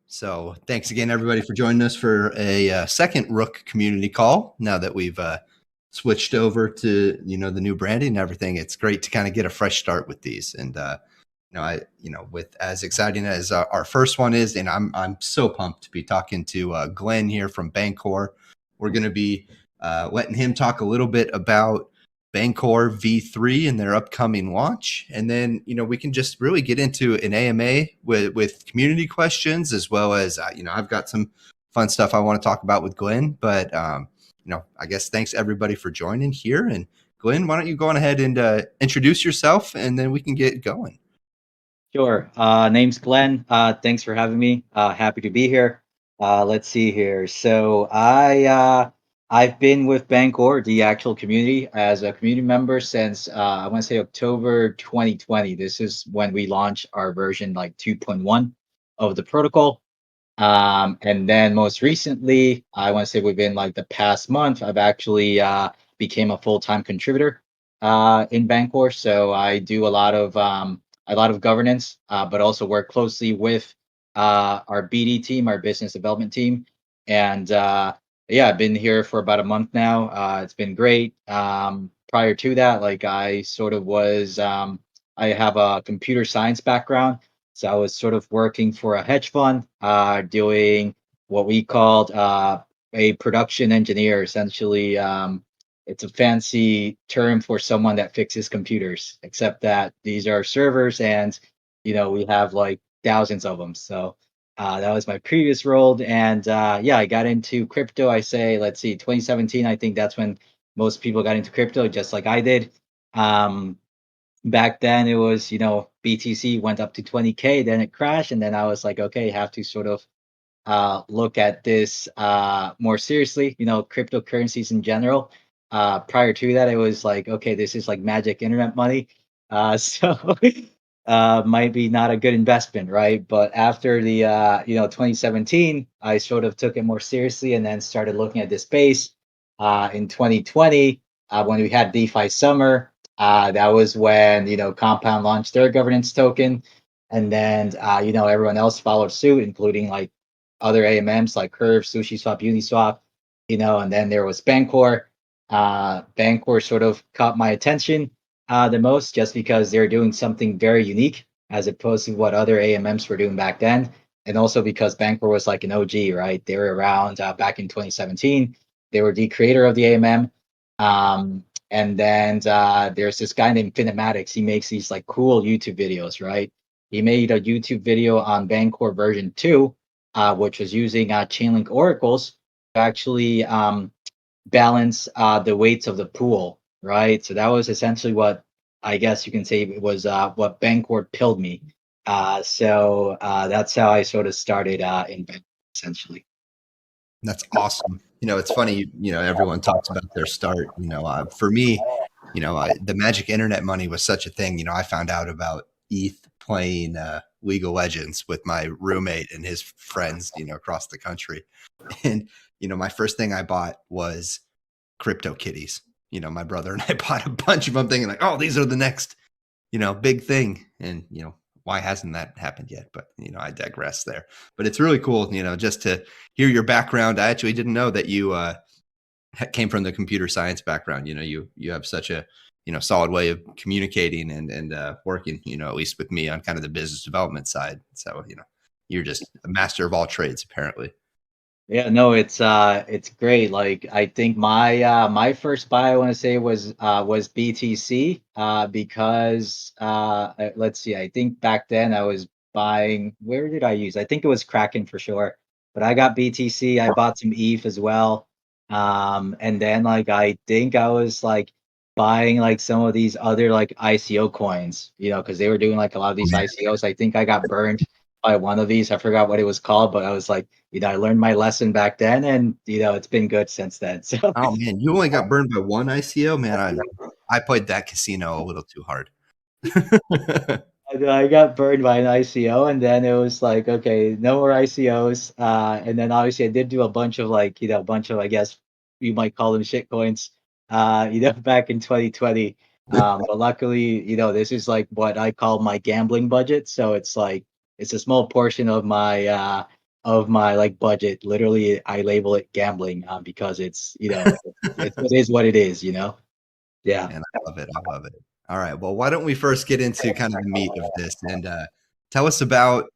So thanks again, everybody, for joining us for a second Rook community call. Now that we've switched over to the new branding and everything, it's great to kind of get a fresh start with these. And with as exciting as our first one is, and I'm so pumped to be talking to Glenn here from Bancor. We're going to be letting him talk a little bit about Bancor V3 and their upcoming launch. And then, we can just really get into an AMA with community questions, as well as, I've got some fun stuff I want to talk about with Glenn. But, I guess thanks everybody for joining here. And Glenn, why don't you go on ahead and introduce yourself, and then we can get going. Sure. Name's Glenn. Thanks for having me. Happy to be here. Let's see here. So I've been with Bancor, the actual community, as a community member since I want to say October 2020. This is when we launched our version like 2.1 of the protocol. And then most recently, I want to say within like the past month, I've actually became a full-time contributor in Bancor. So I do a lot of governance, but also work closely with our BD team, our business development team. And yeah, I've been here for about a month now. It's been great. Prior to that, like I sort of was, I have a computer science background. So I was sort of working for a hedge fund, doing what we called a production engineer, essentially. It's a fancy term for someone that fixes computers, except that these are servers and, we have like thousands of them. So that was my previous role. And yeah, I got into crypto, I say, let's see, 2017. I think that's when most people got into crypto, just like I did. Um, Back then it was, BTC went up to 20K, then it crashed. And then I was like, okay, have to sort of look at this more seriously, cryptocurrencies in general. Prior to that, it was like, okay, this is like magic internet money. So might be not a good investment, right? But after the, 2017, I sort of took it more seriously and then started looking at this space. In 2020, when we had DeFi summer, that was when, Compound launched their governance token. And then, everyone else followed suit, including like other AMMs like Curve, SushiSwap, Uniswap, and then there was Bancor. Bancor sort of caught my attention the most just because they're doing something very unique as opposed to what other AMMs were doing back then. And also because Bancor was like an OG, right? They were around back in 2017. They were the creator of the AMM. And then there's this guy named Finematics. He makes these like cool YouTube videos, right? He made a YouTube video on Bancor version 2, which was using Chainlink oracles to actually balance the weights of the pool, right? So that was essentially what I guess you can say it was what Bancor pilled me. So that's how I sort of started in Bancor, essentially. That's awesome. It's funny, everyone talks about their start. For me, the magic internet money was such a thing. I found out about ETH playing League of Legends with my roommate and his friends, across the country. And, my first thing I bought was crypto kitties. My brother and I bought a bunch of them thinking like, oh, these are the next, big thing. And, why hasn't that happened yet? But, I digress there. But it's really cool, just to hear your background. I actually didn't know that you came from the computer science background. You have such a, solid way of communicating and working, at least with me on kind of the business development side. So, you're just a master of all trades, apparently. Yeah, no, it's great. Like I think my first buy I want to say was BTC because let's see, I think back then I was buying, where did I use? I think it was Kraken for sure. But I got BTC, I bought some ETH as well. And then like I think I was like buying like some of these other like ICO coins, because they were doing like a lot of these ICOs. I think I got burned by one of these. I forgot what it was called, but I was like, I learned my lesson back then, and it's been good since then. So Oh man, you only got burned by one ICO, man. I played that casino a little too hard. I got burned by an ICO, and then it was like, okay, no more ICOs. And then obviously I did do a bunch of like, a bunch of, I guess you might call them shit coins, back in 2020. But luckily, this is like what I call my gambling budget. So it's like it's a small portion of my like budget. Literally, I label it gambling because it's it is what it is. Yeah. And I love it. I love it. All right. Well, why don't we first get into kind of the meat of this and tell us about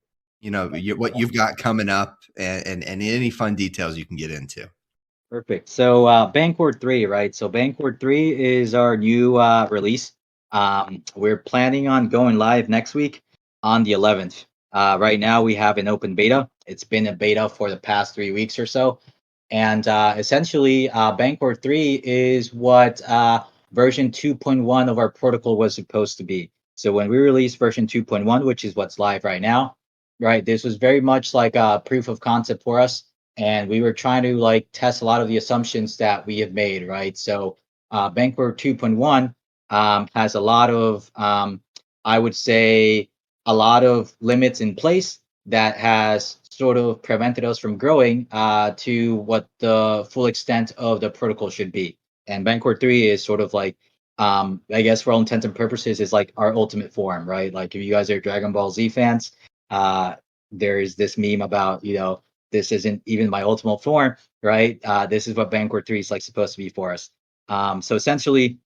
what you've got coming up and any fun details you can get into. Perfect. So Bancor 3, right? So Bancor 3 is our new release. We're planning on going live next week on the 11th. Right now we have an open beta. It's been a beta for the past 3 weeks or so. And essentially, Bancor 3 is what version 2.1 of our protocol was supposed to be. So when we released version 2.1, which is what's live right now, right, this was very much like a proof of concept for us, and we were trying to like test a lot of the assumptions that we have made, right? So Bancor 2.1 has a lot of, I would say, a lot of limits in place that has sort of prevented us from growing to what the full extent of the protocol should be. And Bancor 3 is sort of like, I guess for all intents and purposes, is like our ultimate form, right? Like if you guys are Dragon Ball Z fans, uh, there's this meme about, this isn't even my ultimate form, right? This is what Bancor 3 is like supposed to be for us. So essentially,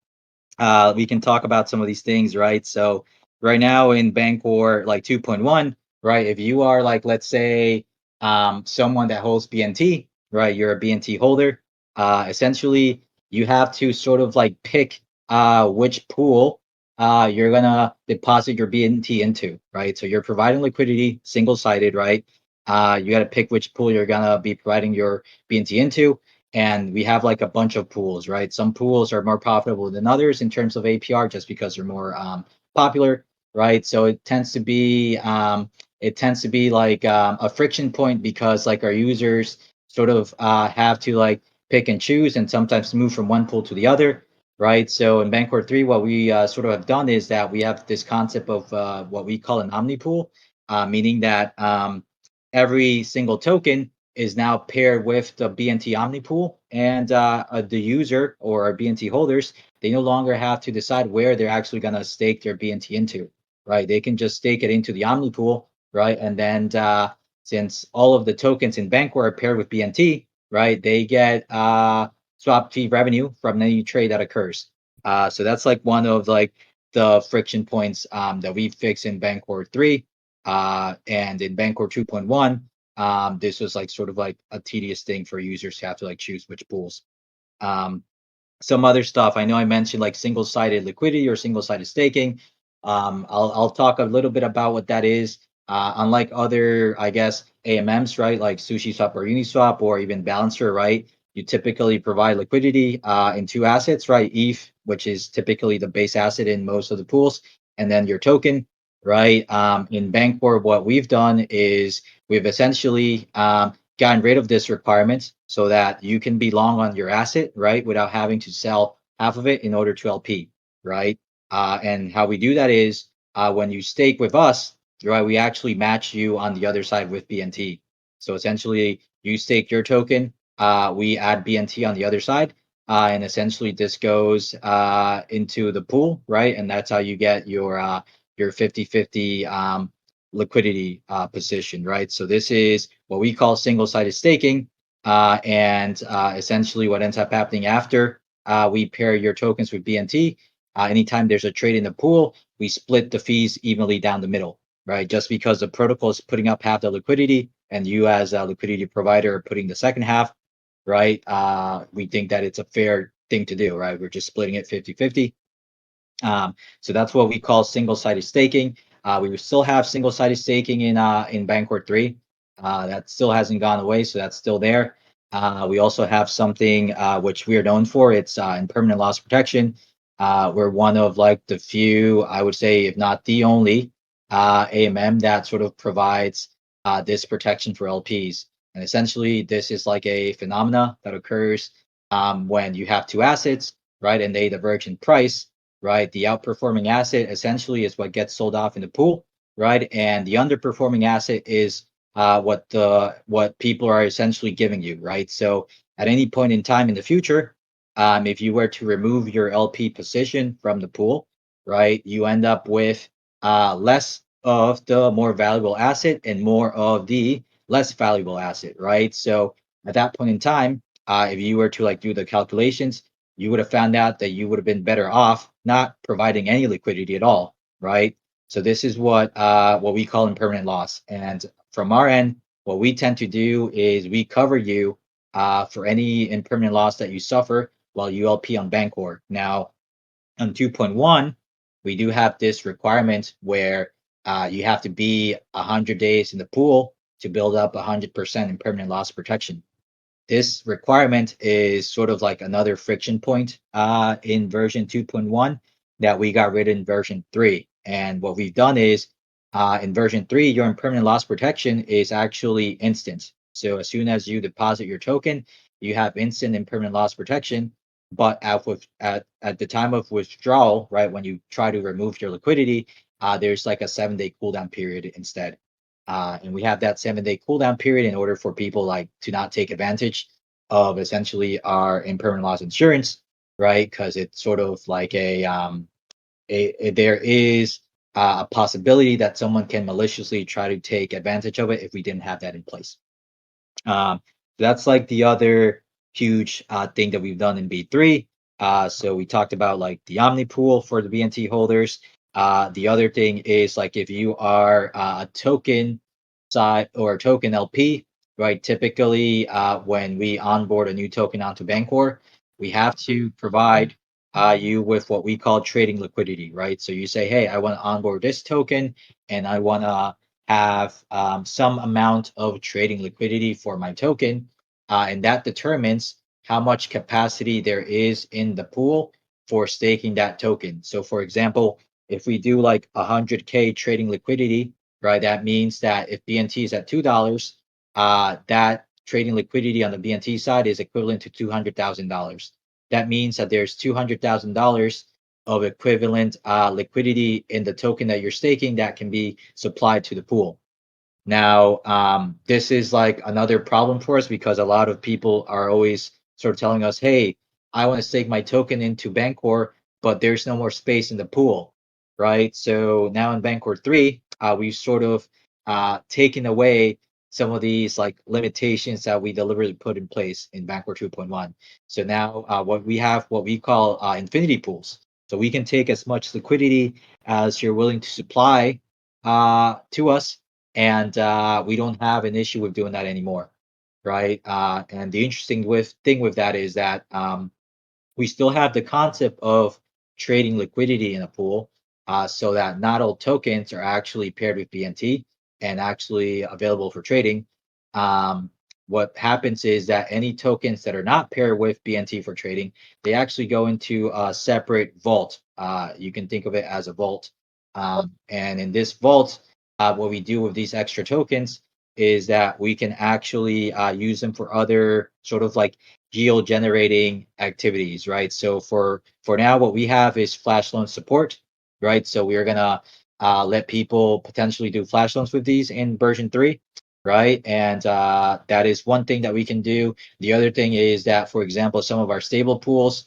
we can talk about some of these things, right? So right now in Bancor like 2.1, right? If you are like, let's say, someone that holds BNT, right? You're a BNT holder. Essentially, you have to sort of like pick which pool you're gonna deposit your BNT into, right? So you're providing liquidity, single-sided, right? You got to pick which pool you're gonna be providing your BNT into, and we have like a bunch of pools, right? Some pools are more profitable than others in terms of APR just because they're more popular, right? So it tends to be like a friction point because like our users sort of have to like pick and choose and sometimes move from one pool to the other, right? So in Bancor 3, what we sort of have done is that we have this concept of what we call an Omnipool, meaning that every single token is now paired with the BNT Omnipool, and the user or our BNT holders, they no longer have to decide where they're actually going to stake their BNT into, right? They can just stake it into the Omnipool, right? And then since all of the tokens in Bancor are paired with BNT, right, they get swap fee revenue from any trade that occurs. So that's like one of like the friction points that we fix in Bancor 3. And in Bancor 2.1, this was like sort of like a tedious thing for users to have to like choose which pools. Um, some other stuff. I know I mentioned like single-sided liquidity or single-sided staking. I'll talk a little bit about what that is. Unlike other, I guess, AMMs, right, like SushiSwap or Uniswap or even Balancer, right, you typically provide liquidity in two assets, right? ETH, which is typically the base asset in most of the pools, and then your token, right? In Bancor, what we've done is we've essentially gotten rid of this requirement so that you can be long on your asset, right, without having to sell half of it in order to LP, right? And how we do that is when you stake with us, right, we actually match you on the other side with BNT. So essentially, you stake your token, we add BNT on the other side, and essentially this goes into the pool, right? And that's how you get your 50-50 liquidity position, right? So this is what we call single-sided staking, and essentially what ends up happening after we pair your tokens with BNT. Anytime there's a trade in the pool, we split the fees evenly down the middle, right? Just because the protocol is putting up half the liquidity and you as a liquidity provider are putting the second half, right? We think that it's a fair thing to do, right? We're just splitting it 50-50. So that's what we call single-sided staking. We will still have single-sided staking in Bancor 3. That still hasn't gone away, so that's still there. We also have something which we are known for. It's in permanent loss protection. We're one of like the few, I would say, if not the only AMM that sort of provides this protection for LPs. And essentially, this is like a phenomena that occurs when you have two assets, right, and they diverge in price, right? The outperforming asset essentially is what gets sold off in the pool, right? And the underperforming asset is what people are essentially giving you, right? So at any point in time in the future, if you were to remove your LP position from the pool, right, you end up with less of the more valuable asset and more of the less valuable asset, right? So at that point in time, if you were to like do the calculations, you would have found out that you would have been better off not providing any liquidity at all, right? So this is what we call impermanent loss. And from our end, what we tend to do is we cover you for any impermanent loss that you suffer while you LP on Bancor. Now, on 2.1, we do have this requirement where you have to be 100 days in the pool to build up 100% impermanent loss protection. This requirement is sort of like another friction point in version 2.1 that we got rid of in version 3. And what we've done is in version 3, your impermanent loss protection is actually instant. So as soon as you deposit your token, you have instant impermanent loss protection. But at the time of withdrawal, right, when you try to remove your liquidity, there's like a 7-day cooldown period instead. And we have that 7-day cooldown period in order for people like to not take advantage of essentially our impermanent loss insurance, right? Because it's sort of like there is a possibility that someone can maliciously try to take advantage of it if we didn't have that in place. That's like the other huge thing that we've done in B3. So we talked about like the Omnipool for the BNT holders. The other thing is like if you are a token side or a token LP, right? Typically, when we onboard a new token onto Bancor, we have to provide you with what we call trading liquidity, right? So you say, hey, I want to onboard this token and I want to have some amount of trading liquidity for my token, and that determines how much capacity there is in the pool for staking that token. So, for example, if we do like 100K trading liquidity, right, that means that if BNT is at $2, that trading liquidity on the BNT side is equivalent to $200,000. That means that there's $200,000 of equivalent liquidity in the token that you're staking that can be supplied to the pool. Now, this is like another problem for us because a lot of people are always sort of telling us, hey, I want to stake my token into Bancor, but there's no more space in the pool, right? So now in Bancor 3, we've sort of taken away some of these like limitations that we deliberately put in place in Bancor 2.1. So now what we have, what we call infinity pools. So we can take as much liquidity as you're willing to supply to us, and we don't have an issue with doing that anymore, right? And the interesting thing with that is that we still have the concept of trading liquidity in a pool, so that not all tokens are actually paired with BNT and actually available for trading. Um, what happens is that any tokens that are not paired with BNT for trading, they actually go into a separate vault. You can think of it as a vault. And in this vault, what we do with these extra tokens is that we can actually use them for other sort of like yield generating activities, right? So for now, what we have is flash loan support, right? So we are gonna let people potentially do flash loans with these in version 3, right? And that is one thing that we can do. The other thing is that, for example, some of our stable pools,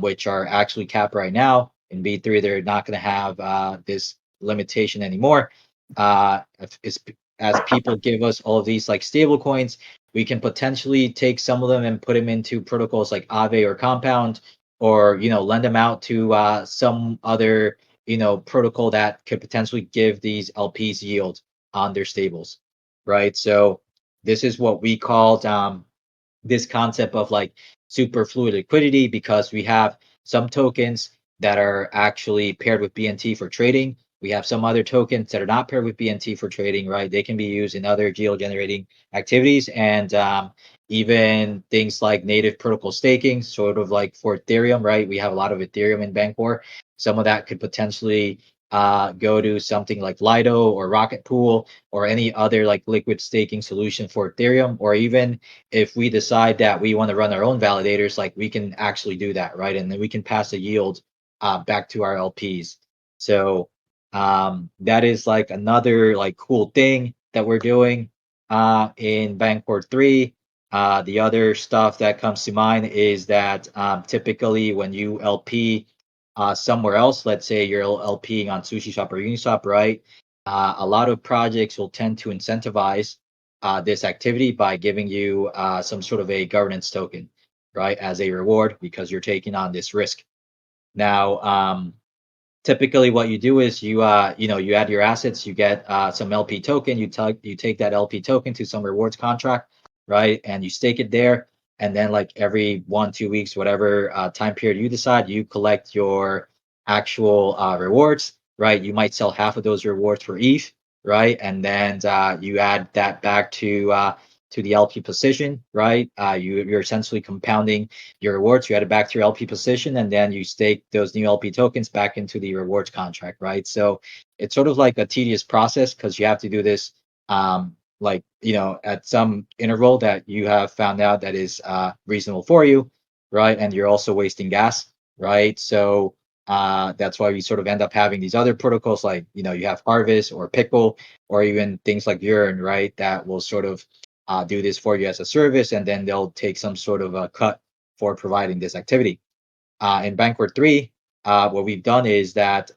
which are actually capped right now in B3, they're not going to have this limitation anymore. As people give us all of these like stable coins, we can potentially take some of them and put them into protocols like Aave or Compound, or lend them out to some other protocol that could potentially give these LPs yield on their stables, right? So this is what we called this concept of like super fluid liquidity, because we have some tokens that are actually paired with BNT for trading. We have some other tokens that are not paired with BNT for trading, right? They can be used in other geo generating activities, and even things like native protocol staking, sort of like for Ethereum, right? We have a lot of Ethereum in Bancor. Some of that could potentially go to something like Lido or Rocket Pool or any other like liquid staking solution for Ethereum, or even if we decide that we want to run our own validators, like we can actually do that, right? And then we can pass the yield back to our LPs. So that is like another like cool thing that we're doing in Bancor 3. The other stuff that comes to mind is that typically when you LP somewhere else, let's say you're LPing on SushiSwap or Uniswap, right? a lot of projects will tend to incentivize this activity by giving you some sort of a governance token, right, as a reward because you're taking on this risk. Now, typically what you do is you add your assets, you get some LP token, you take that LP token to some rewards contract, right, and you stake it there, and then like every 1 2 weeks, whatever time period you decide, you collect your actual rewards, right. You might sell half of those rewards for ETH, right, and then you add that back to the LP position, right. You're essentially compounding your rewards, you add it back to your LP position, and then you stake those new LP tokens back into the rewards contract, right? So it's sort of like a tedious process because you have to do this like at some interval that you have found out that is reasonable for you, right? And you're also wasting gas, right? So that's why we sort of end up having these other protocols like you have Harvest or Pickle or even things like Urine, right? That will sort of do this for you as a service, and then they'll take some sort of a cut for providing this activity. In Bancor 3, what we've done is that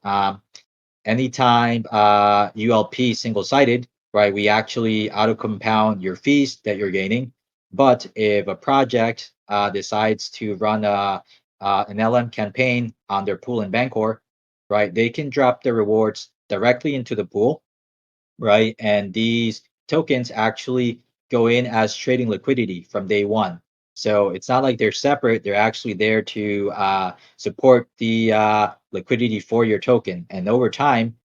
anytime ULP single-sided, right, we actually auto-compound your fees that you're gaining. But if a project decides to run an LM campaign on their pool in Bancor, right, they can drop the rewards directly into the pool, right? And these tokens actually go in as trading liquidity from day one. So it's not like they're separate. They're actually there to support the liquidity for your token. And over time,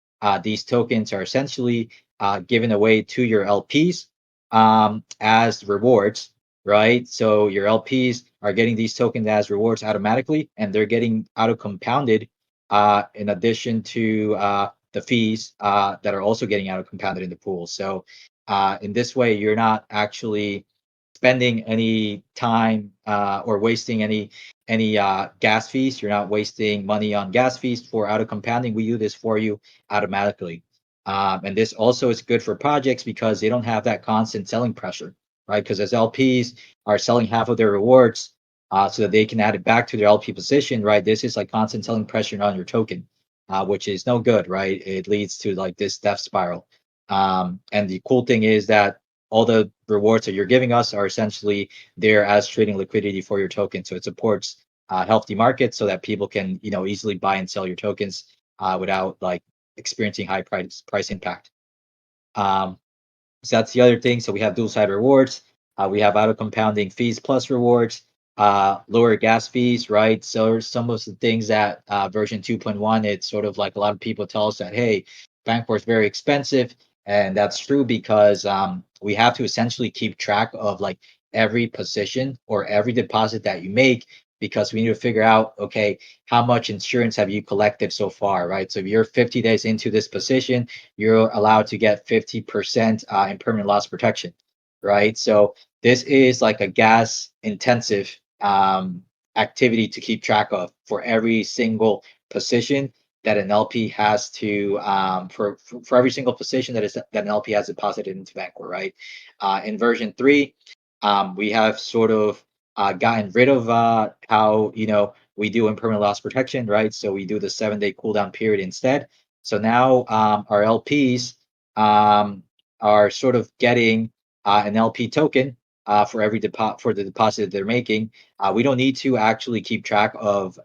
these tokens are essentially given away to your LPs as rewards, right? So your LPs are getting these tokens as rewards automatically, and they're getting auto compounded in addition to the fees that are also getting auto compounded in the pool. So in this way, you're not actually spending any time or wasting any gas fees. You're not wasting money on gas fees for auto compounding. We do this for you automatically. And this also is good for projects because they don't have that constant selling pressure, right? Because as LPs are selling half of their rewards so that they can add it back to their LP position, right? This is like constant selling pressure on your token, which is no good, right? It leads to like this death spiral. And the cool thing is that all the rewards that you're giving us are essentially there as trading liquidity for your token. So it supports healthy markets so that people can easily buy and sell your tokens without like experiencing high price impact. So that's the other thing. So we have dual side rewards. We have auto compounding fees plus rewards, lower gas fees, right? So some of the things that version 2.1, it's sort of like a lot of people tell us that, hey, Bancor is very expensive. And that's true because we have to essentially keep track of like every position or every deposit that you make because we need to figure out, okay, how much insurance have you collected so far, right? So if you're 50 days into this position, you're allowed to get 50% in permanent loss protection, right? So this is like a gas intensive activity to keep track of for every single position that an LP has to for every single position that an LP has deposited into Bancor, right? In version 3, we have sort of gotten rid of how we do impermanent loss protection, right? So we do the 7-day cooldown period instead. So now our LPs are sort of getting an LP token for every for the deposit that they're making. We don't need to actually keep track of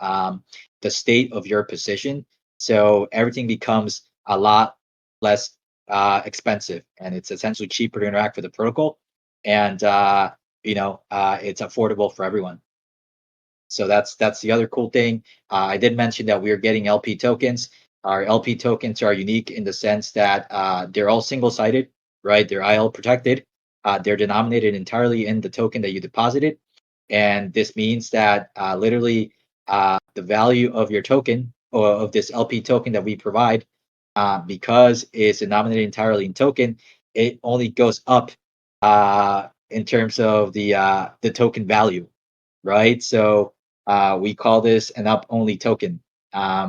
the state of your position. So everything becomes a lot less expensive, and it's essentially cheaper to interact with the protocol, and it's affordable for everyone. So that's the other cool thing. I did mention that we are getting LP tokens. Our LP tokens are unique in the sense that they're all single-sided, right? They're IL protected. They're denominated entirely in the token that you deposited, and this means that literally the value of your token or of this LP token that we provide, because it's denominated entirely in token, it only goes up in terms of the token value, right? So we call this an up only token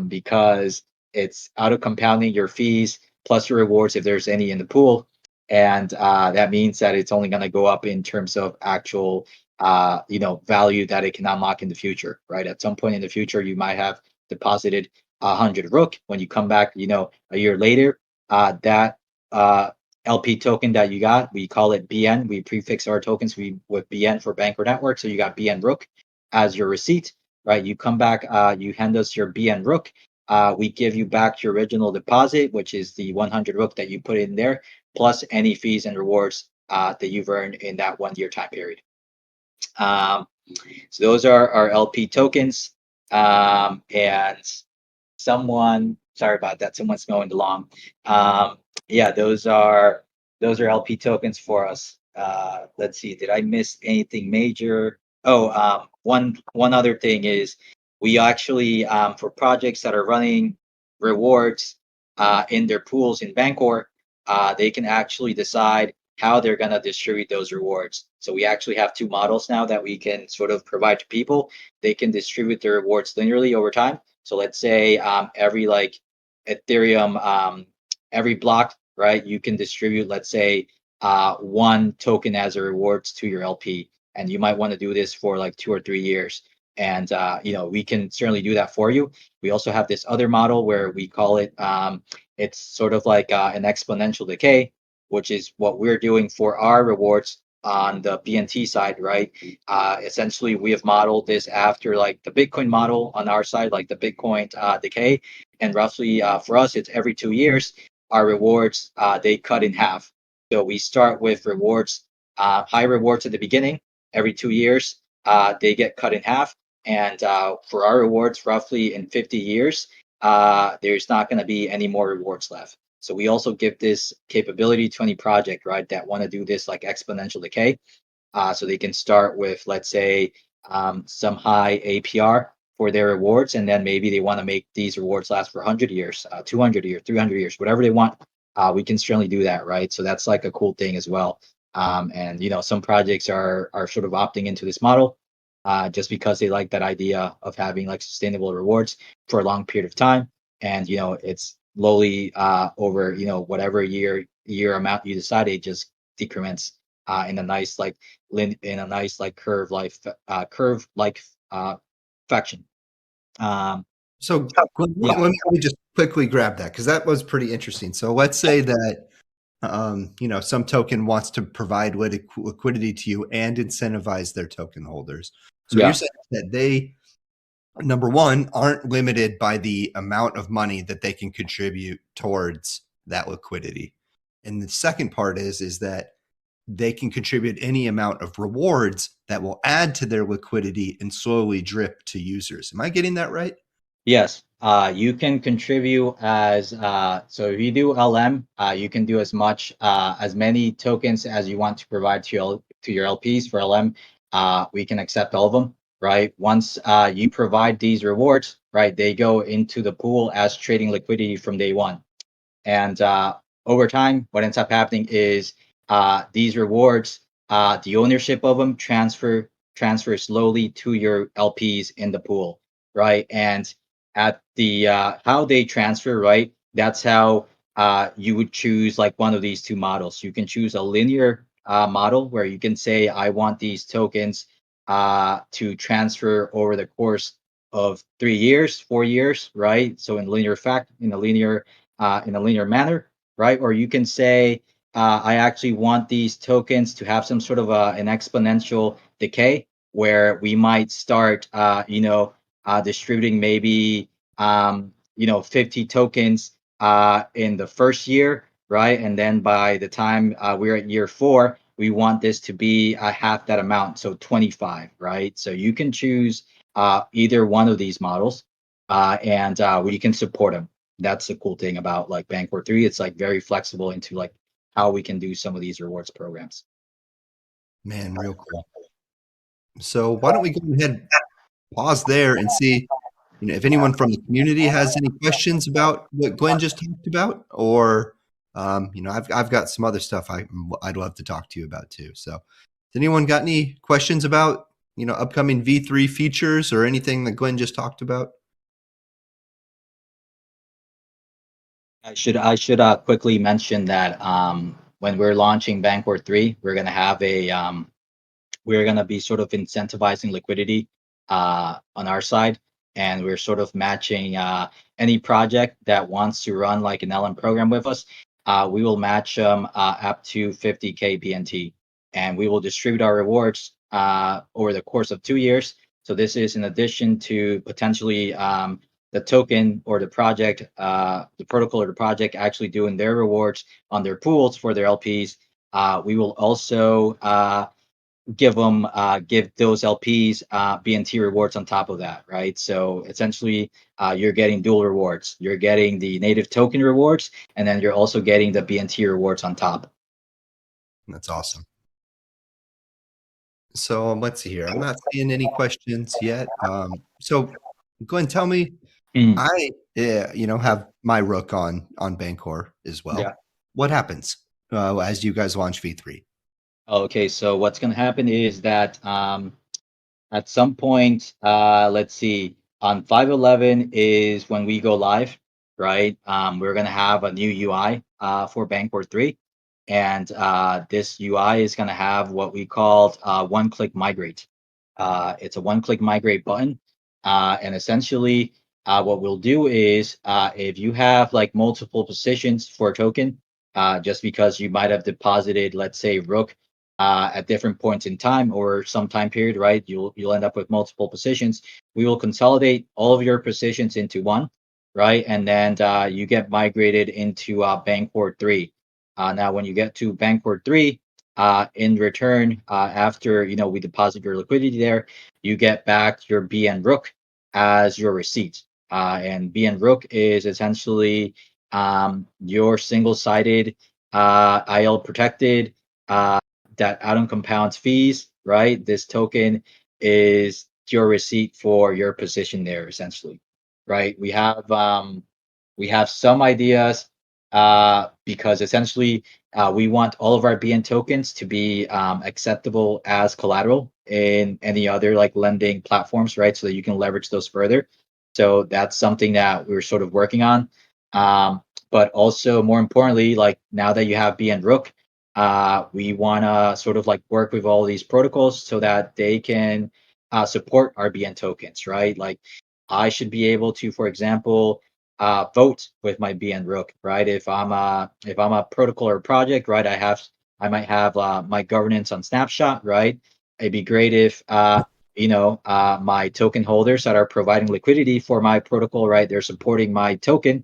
because it's auto compounding your fees plus your rewards if there's any in the pool. And that means that it's only going to go up in terms of actual value that it can unlock in the future, right? At some point in the future, you might have deposited 100 Rook. When you come back, a year later, that LP token that you got, we call it BN. We prefix our tokens with BN for Bancor Network. So you got BN Rook as your receipt, right? You come back, you hand us your BN Rook. We give you back your original deposit, which is the 100 Rook that you put in there, plus any fees and rewards that you've earned in that 1 year time period. So those are our LP tokens. And sorry about that, someone's mowing the lawn. Yeah, those are LP tokens for us. Let's see, did I miss anything major? Oh, one other thing is we actually, for projects that are running rewards in their pools in Bancor, they can actually decide how they're going to distribute those rewards. So we actually have two models now that we can sort of provide to people. They can distribute the rewards linearly over time. So let's say every like Ethereum, every block, right? You can distribute, let's say, one token as a rewards to your LP, and you might want to do this for like 2 or 3 years. And we can certainly do that for you. We also have this other model where we call it, it's sort of like an exponential decay, which is what we're doing for our rewards on the BNT side, right? Essentially, we have modeled this after like the Bitcoin model on our side, like the Bitcoin decay. And roughly for us, it's every 2 years, our rewards, they cut in half. So we start with rewards, high rewards at the beginning. Every 2 years, they get cut in half. And for our rewards, roughly in 50 years, there's not going to be any more rewards left. So we also give this capability to any project, right, that want to do this like exponential decay. So they can start with, let's say, some high APR for their rewards, and then maybe they want to make these rewards last for 100 years, 200 years, 300 years, whatever they want. We can certainly do that, right? So that's like a cool thing as well. And some projects are sort of opting into this model just because they like that idea of having like sustainable rewards for a long period of time. And it's slowly over whatever year amount you decide, it just decrements in a nice like curve like faction. So Yeah. let me just quickly grab that, because that was pretty interesting. So let's say that some token wants to provide liquidity to you and incentivize their token holders. So Yeah. you're saying that they, number one, aren't limited by the amount of money that they can contribute towards that liquidity. And the second part is that they can contribute any amount of rewards that will add to their liquidity and slowly drip to users. Am I getting that right? Yes. You can contribute as so if you do LM, you can do as many tokens as you want to provide to your LPs for LM. We can accept all of them, right? Once you provide these rewards, right, they go into the pool as trading liquidity from day one. And over time, what ends up happening is these rewards, the ownership of them transfer slowly to your LPs in the pool, right? And at the how they transfer, right? That's how you would choose like one of these two models. You can choose a linear model where you can say, I want these tokens to transfer over the course of 3 years, 4 years, right? So in a linear manner, right? Or you can say, I actually want these tokens to have some sort of an exponential decay where we might start, distributing maybe, 50 tokens in the first year, right? And then by the time we're at year 4, we want this to be half that amount, so 25, right? So you can choose either one of these models, and we can support them. That's the cool thing about like Bancor 3. It's like very flexible into like how we can do some of these rewards programs. Man, real cool. So why don't we go ahead, pause there, and see, if anyone from the community has any questions about what Glenn just talked about, or I've got some other stuff I'd love to talk to you about too. So, has anyone got any questions about upcoming V3 features or anything that Glenn just talked about? I should quickly mention that when we're launching Bancor 3, we're gonna be sort of incentivizing liquidity on our side, and we're sort of matching any project that wants to run like an LM program with us. we will match them up to 50K BNT, and we will distribute our rewards over the course of 2 years. So this is in addition to potentially the token or the project, the protocol or the project actually doing their rewards on their pools for their LPs. We will also give those LPs BNT rewards on top of that, right? So essentially, you're getting dual rewards. You're getting the native token rewards, and then you're also getting the BNT rewards on top. That's awesome. So let's see here. I'm not seeing any questions yet. So Glenn, tell me, Mm, I have my Rook on Bancor as yeah. well. What happens as you guys launch V3? Okay, so what's going to happen is that at some point, let's see, on 5/11 is when we go live, right? We're going to have a new UI for Bancor 3. And this UI is going to have what we called one-click migrate. It's a one-click migrate button. And essentially, what we'll do is if you have like multiple positions for a token, just because you might have deposited, let's say, Rook at different points in time or some time period, right? You'll end up with multiple positions. We will consolidate all of your positions into one, right? And then you get migrated into Bancor 3. Now, when you get to Bancor 3, in return, after we deposit your liquidity there, you get back your BN Rook as your receipt. And BN Rook is essentially your single-sided IL protected that atom compounds fees, right? This token is your receipt for your position there, essentially, right? We have some ideas because essentially we want all of our BN tokens to be acceptable as collateral in any other like lending platforms, right? So that you can leverage those further. So that's something that we're sort of working on. But also more importantly, like now that you have BN Rook, we want to sort of like work with all these protocols so that they can support our BN tokens, right? Like I should be able to, for example, vote with my BN Rook, right? If I'm a protocol or project, right? I might have my governance on Snapshot, right? It'd be great if my token holders that are providing liquidity for my protocol, right? They're supporting my token.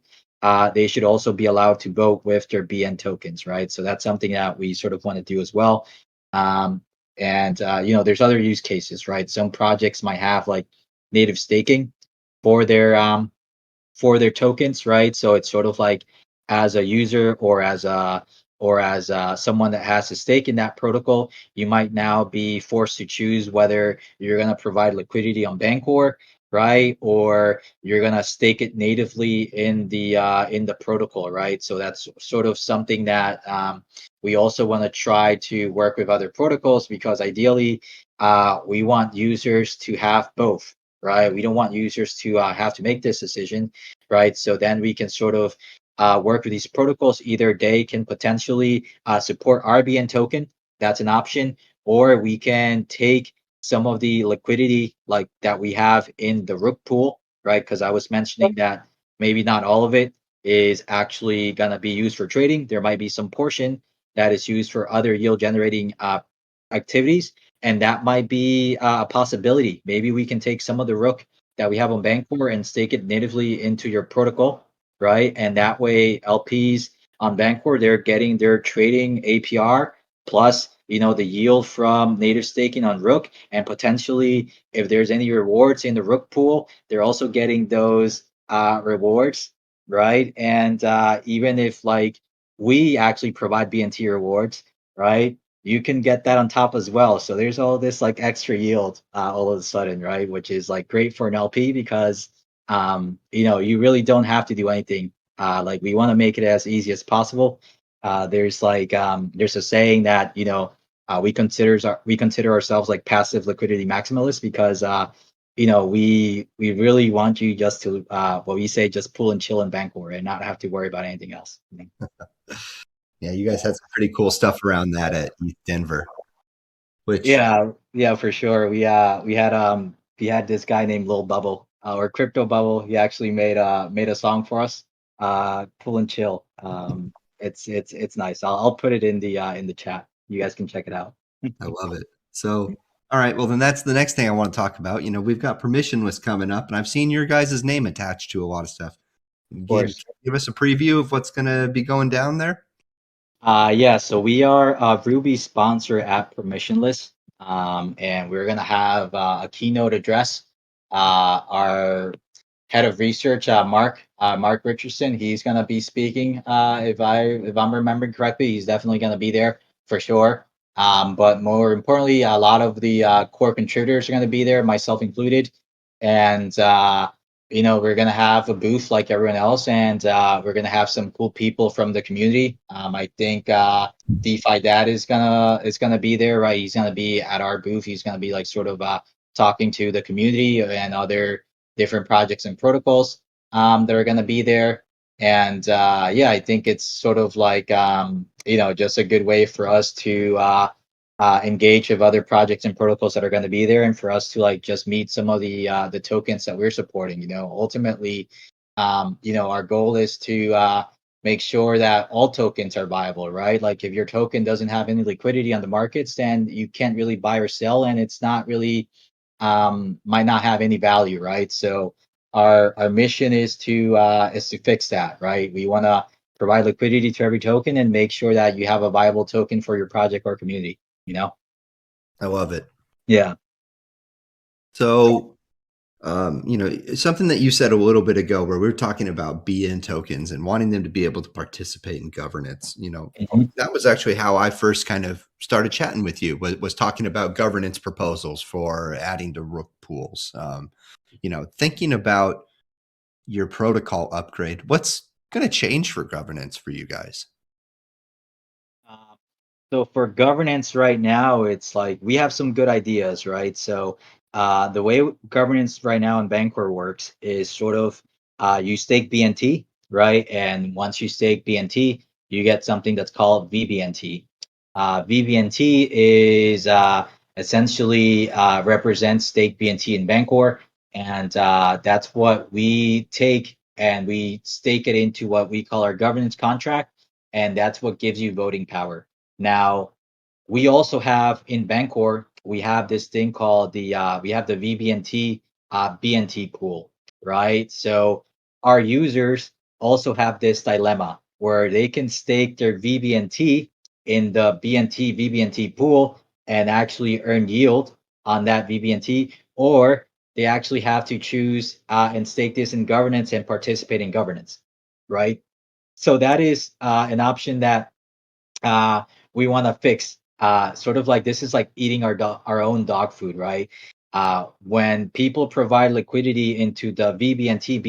They should also be allowed to vote with their BN tokens, right? So that's something that we sort of want to do as well. Um, and there's other use cases, right? Some projects might have like native staking for their tokens, right? So it's sort of like as a user or as someone that has a stake in that protocol, you might now be forced to choose whether you're going to provide liquidity on Bancor, right, or you're going to stake it natively in the protocol, right? So that's sort of something that we also want to try to work with other protocols because ideally we want users to have both, right? We don't want users to have to make this decision, right? So then we can sort of work with these protocols. Either they can potentially support RBN token, that's an option, or we can take some of the liquidity like that we have in the Rook pool, right? Because I was mentioning that maybe not all of it is actually going to be used for trading. There might be some portion that is used for other yield generating activities, and that might be a possibility. Maybe we can take some of the Rook that we have on Bancor and stake it natively into your protocol, right? And that way, LPs on Bancor, they're getting their trading APR plus, the yield from native staking on Rook, and potentially, if there's any rewards in the Rook pool, they're also getting those rewards, right? And even if like we actually provide BNT rewards, right? You can get that on top as well. So there's all this like extra yield all of a sudden, right? Which is like great for an LP because you really don't have to do anything. Like we want to make it as easy as possible. There's a saying that we consider ourselves like passive liquidity maximalists because we really want you just to what we say just pull and chill in Bancor and not have to worry about anything else. Yeah, you guys had some pretty cool stuff around that at East Denver, which Yeah, for sure. We had this guy named Lil Bubble or Crypto Bubble. He actually made a song for us, Cool and Chill. It's nice. I'll put it in the chat. You guys can check it out. I love it. So, all right, well then that's the next thing I want to talk about. We've got permissionless coming up, and I've seen your guys' name attached to a lot of stuff. Of Can course. you give us a preview of what's going to be going down there? Yeah, so we are a Ruby sponsor at Permissionless, and we're gonna have a keynote address. Our head of research, Mark Richardson, he's gonna be speaking. If I'm remembering correctly, he's definitely gonna be there for sure. But more importantly, a lot of the core contributors are gonna be there, myself included, and we're gonna have a booth like everyone else, and we're gonna have some cool people from the community. I think DeFi Dad is gonna be there, right? He's gonna be at our booth. He's gonna be like sort of talking to the community and other different projects and protocols that are gonna be there. And yeah, I think it's sort of like just a good way for us to engage with other projects and protocols that are going to be there, and for us to like just meet some of the tokens that we're supporting. Ultimately, our goal is to make sure that all tokens are viable, right? Like if your token doesn't have any liquidity on the markets, then you can't really buy or sell, and it's not really might not have any value, right? So our mission is to fix that, right? We want to provide liquidity to every token and make sure that you have a viable token for your project or community. You know? I love it. Yeah. So, something that you said a little bit ago where we were talking about BN tokens and wanting them to be able to participate in governance, Mhm. that was actually how I first kind of started chatting with you, was talking about governance proposals for adding to Rook pools. Thinking about your protocol upgrade, what's going to change for governance for you guys? Um, So for governance right now, it's like we have some good ideas, right? So the way governance right now in Bancor works is sort of you stake BNT, right? And once you stake BNT, you get something that's called VBNT. VBNT is essentially represents stake BNT in Bancor, and that's what we take and we stake it into what we call our governance contract, and that's what gives you voting power. Now, we also have in Bancor, we have this thing called we have the VBNT BNT pool, right? So our users also have this dilemma where they can stake their VBNT in the BNT VBNT pool and actually earn yield on that VBNT, or they actually have to choose and stake this in governance and participate in governance, right? So that is an option that uh, we want to fix. Sort of like this is like eating our own dog food, right? When people provide liquidity into the BNT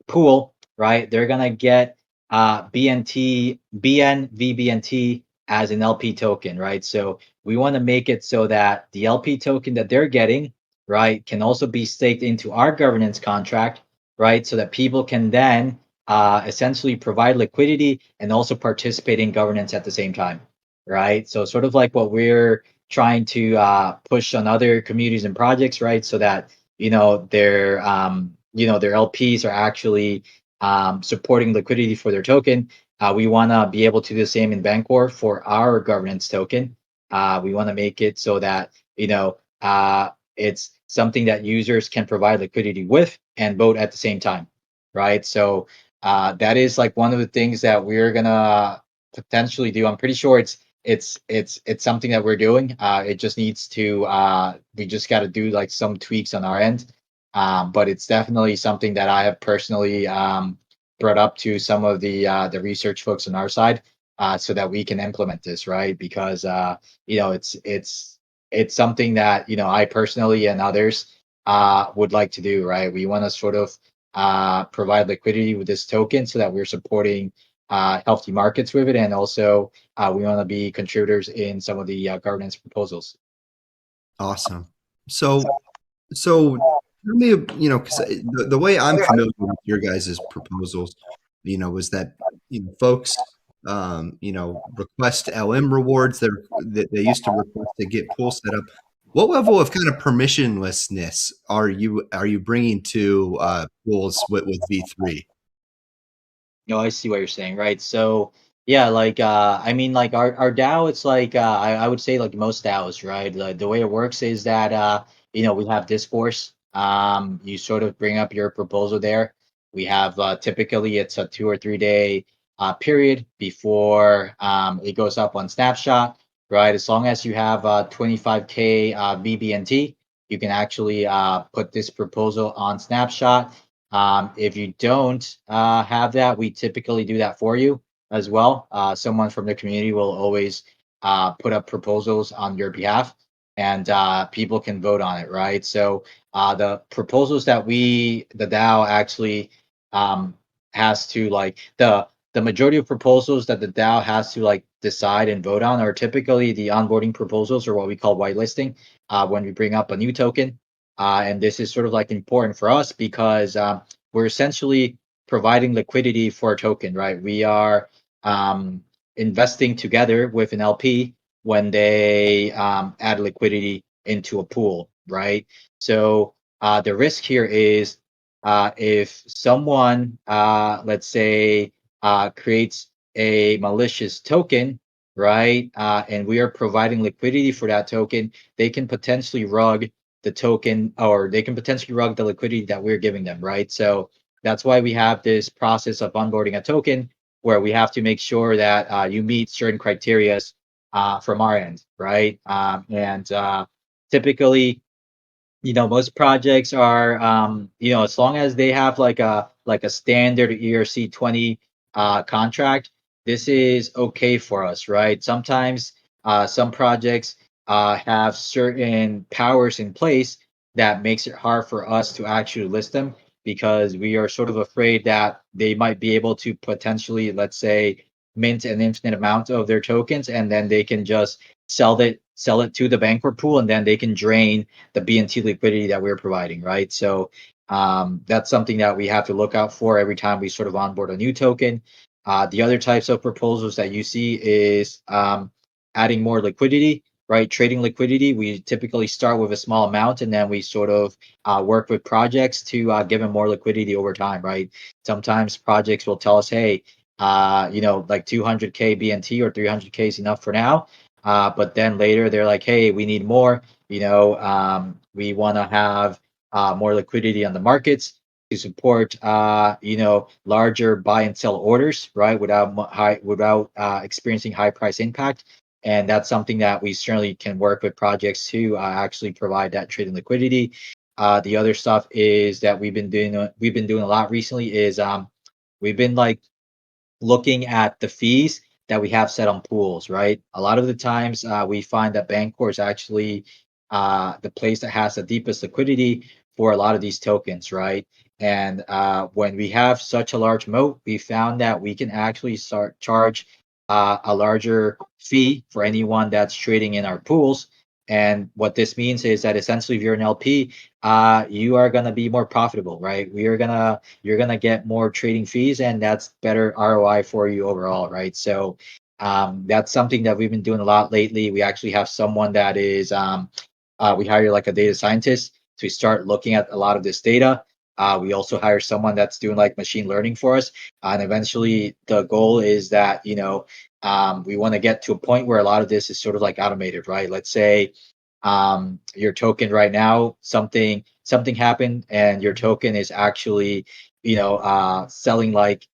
pool, right? They're gonna get VBNT as an LP token, right? So we want to make it so that the LP token that they're getting, right, can also be staked into our governance contract, right? So that people can then essentially provide liquidity and also participate in governance at the same time, right? So sort of like what we're trying to push on other communities and projects, right? So that their LPs are actually supporting liquidity for their token. We want to be able to do the same in Bancor for our governance token. We want to make it so that it's something that users can provide liquidity with and vote at the same time, right? So that is like one of the things that we're gonna potentially do. I'm pretty sure it's something that we're doing. It just needs to we just got to do like some tweaks on our end. But it's definitely something that I have personally brought up to some of the research folks on our side, so that we can implement this, right? Because it's something that I personally and others would like to do, right? We want to sort of provide liquidity with this token so that we're supporting healthy markets with it, and also we want to be contributors in some of the governance proposals. Awesome. So tell me, because the way I'm familiar with your guys' proposals, was that, folks, request LM rewards that they used to request to get pool set up. What level of kind of permissionlessness are you bringing to pools with V3? No, I see what you're saying, right? So yeah, like I mean like our DAO, it's like I would say like most DAOs, right? The way it works is that we have discourse. You sort of bring up your proposal there. We have typically it's a 2 or 3 day period before it goes up on snapshot, right? As long as you have 25K BBNT, you can actually put this proposal on snapshot. If you don't have that, we typically do that for you as well. Someone from the community will always put up proposals on your behalf, and people can vote on it, right? So the proposals that the DAO actually um, has to like the majority of proposals that the DAO has to like decide and vote on are typically the onboarding proposals, or what we call whitelisting, when we bring up a new token. And this is sort of like important for us because we're essentially providing liquidity for a token, right? We are um, investing together with an LP when they add liquidity into a pool, right? So the risk here is if someone, let's say, creates a malicious token, right? And we are providing liquidity for that token, they can potentially rug the token, or they can potentially rug the liquidity that we're giving them, right? So that's why we have this process of onboarding a token where we have to make sure that you meet certain criteria from our end, right? And typically, most projects are as long as they have like a standard ERC 20 contract, this is okay for us, right? Sometimes some projects have certain powers in place that makes it hard for us to actually list them, because we are sort of afraid that they might be able to potentially, let's say, mint an infinite amount of their tokens, and then they can just sell it to the Bancor pool, and then they can drain the BNT liquidity that we're providing, right? So that's something that we have to look out for every time we sort of onboard a new token. The other types of proposals that you see is adding more liquidity, right? Trading liquidity. We typically start with a small amount, and then we sort of work with projects to give them more liquidity over time, right? Sometimes projects will tell us, hey, like 200K BNT or 300K is enough for now. But then later they're like, hey, we need more. We want to have more liquidity on the markets to support, larger buy and sell orders, right? Without experiencing high price impact. And that's something that we certainly can work with projects to actually provide that trading liquidity. The other stuff is that we've been doing a lot recently is we've been like looking at the fees that we have set on pools, right? A lot of the times we find that Bancor is actually the place that has the deepest liquidity for a lot of these tokens, right? And when we have such a large moat, we found that we can actually start charge a larger fee for anyone that's trading in our pools. And what this means is that essentially, if you're an LP, you are gonna be more profitable, right? You're gonna get more trading fees, and that's better ROI for you overall, right? So that's something that we've been doing a lot lately. We actually have someone that is we hire like a data scientist to start looking at a lot of this data. We also hire someone that's doing like machine learning for us, and eventually the goal is that we want to get to a point where a lot of this is sort of like automated, right? Let's say your token right now, something happened, and your token is actually selling like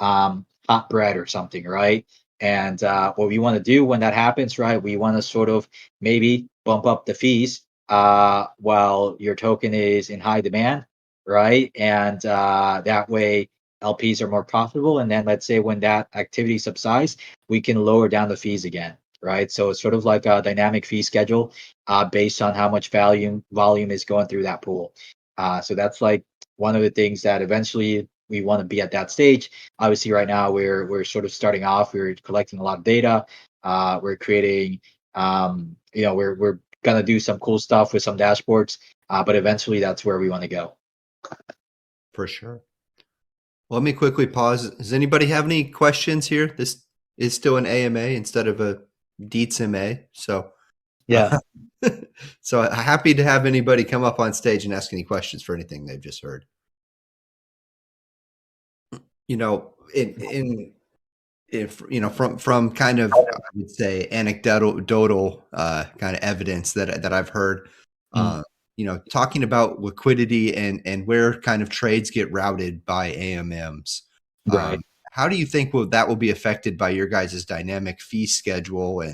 hot bread or something, right? And what we want to do when that happens, right, we want to sort of maybe bump up the fees while your token is in high demand, right? And that way LPs are more profitable, and then let's say when that activity subsides, we can lower down the fees again, right? So it's sort of like a dynamic fee schedule based on how much volume is going through that pool. So that's like one of the things that eventually we want to be at that stage. Obviously, right now we're sort of starting off. We're collecting a lot of data. We're creating, we're gonna do some cool stuff with some dashboards. But eventually, that's where we want to go. For sure. Let me quickly pause. Does anybody have any questions here? This is still an AMA instead of a DeetsMA. So, Yeah. so happy to have anybody come up on stage and ask any questions for anything they've just heard. if from kind of, I would say, anecdotal kind of evidence that I've heard, talking about liquidity and where kind of trades get routed by AMMs. Right. How do you think that will be affected by your guys' dynamic fee schedule,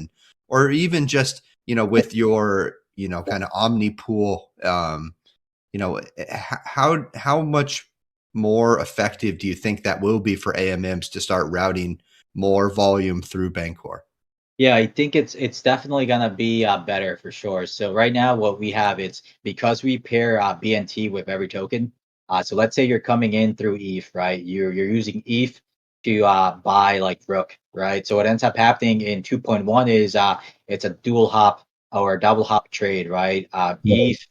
or even just with your kind of Omnipool? How much more effective do you think that will be for AMMs to start routing more volume through Bancor? Yeah, I think it's definitely gonna be better for sure. So right now, what we have, it's because we pair BNT with every token. So let's say you're coming in through ETH, right? You're using ETH to buy like Rook, right? So what ends up happening in 2.1 is it's a dual hop or double hop trade, right? ETH